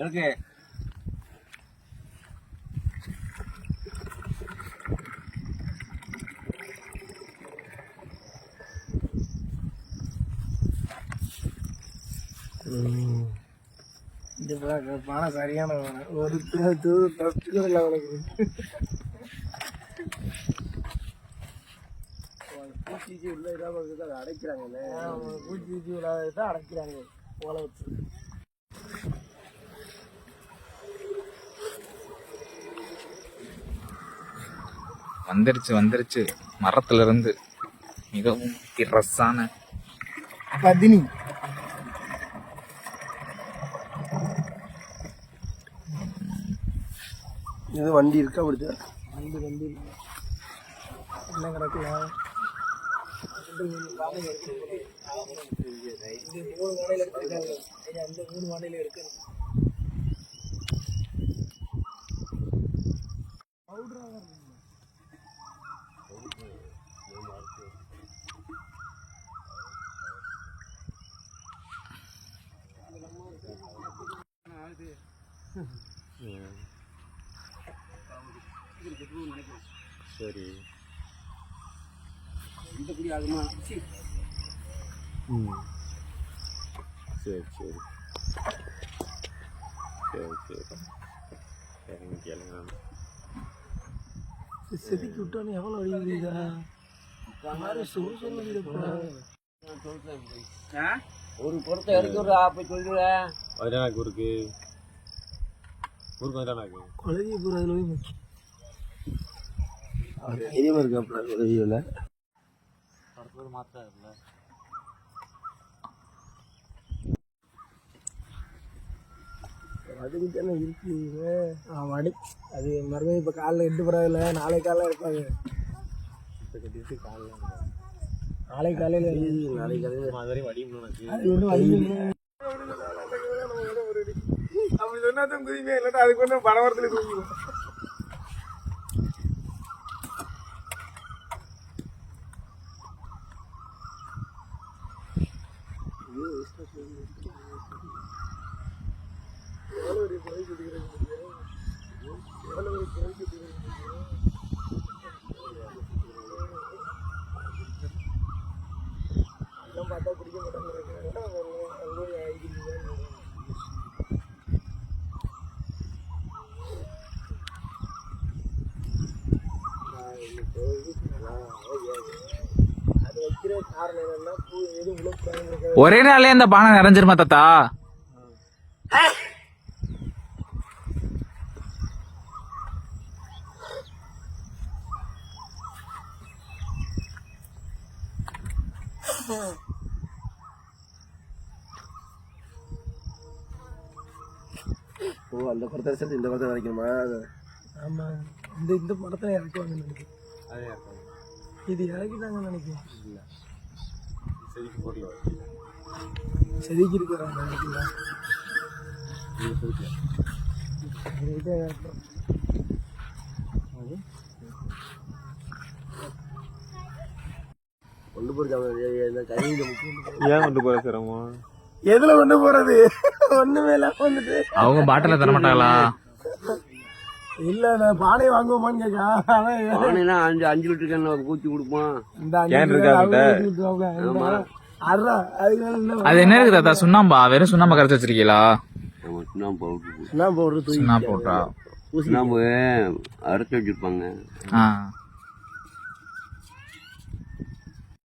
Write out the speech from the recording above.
இருக்கு. இந்த பணம் சரியான ஒரு தப்பிக்கல அவனுக்கு. பூச்சி உள்ள இதாக அதை அடைக்கிறாங்கல்ல, பூச்சி இல்லாத அடைக்கிறாங்க ஓலை வச்சு. வந்துருச்சு மரத்துல இருந்து மிகவும் திரசான பதினி. இது வண்டி இருக்கா? அப்படிது வண்டி என்ன கிடக்குல? அந்த 3 வானிலை இருக்கு. சரி இந்த குடி ஆகுமா? சரி சரி சரி சரி கேளுங்க. செதுக்கி விட்டோன்னு எவ்வளோ அடிக்குதா? ஒரு பொருத்த எடுத்து போய் சொல்லுவேன். பதினாக்கு ஊருக்கு பதினாக்கு குழந்தைய பூரா அதில் போய் முக்கியம். தைரியமாக இருக்காப்புல குழந்தையில் அடுத்தது மாத்திரம் இருக்குல்ல. அதுக்கு தானே இருக்கு. வடி அது மறுபடியும் இப்போ காலைல எட்டு படாதில்ல, நாளைக்கு காலையில் இருப்பாங்க. இப்போ கட்டிட்டு காலையில் நாளைக்கு காலையில் நாளைக்கு காலையில் அது வரையும் வடியும் அது ஒன்றும் வடி அப்படி சொன்னா தான் குதிமே, இல்லாட்டா அதுக்கு ஒன்றும் பணவரத்தில் குதிக்கும். பார்த்தா பிடிக்க மாட்டாங்க. அது வைக்கிற காரணம் என்னன்னா, பூ எதுவும் உழப்பு ஒரே நாளே அந்த பானை நிறைஞ்சிருமா தாத்தா? ஓ, அந்த படத்தை சேர்த்து இந்த படத்தை வரைக்குமா? ஆமாம், இந்த படத்தை இறக்குவாங்க நினைக்கிறேன். அதே இது இறக்கிட்டாங்கன்னு நினைக்கிறேன். இல்லை செதுக்கி போடல, செதுக்கி இருக்கிறாங்க நினைக்கிறேன். கொண்டு போயிருக்காங்க. ஏன் கொண்டு போற சிரமம்? எதுல கொண்டு போறது? ஒண்ணுமே இல்லாம வந்துட்டு அவங்க பாட்டில தர மாட்டாங்களா? இல்ல, நான் பானையை வாங்குவோமான்னு கேட்கா. பானைனா 5 லிட்டர் கேன் ஊற்றி கொடுப்போம். அது என்ன இருக்கு தாத்தா? சுண்ணாம்பா? வெறும் சுண்ணாம்பா கரைச்சி வச்சிருக்கீங்களா? சுண்ணாம்பு சுண்ணாம்பு போட்டா சுண்ணாம்பு அரைச்சி வச்சிருப்பாங்க.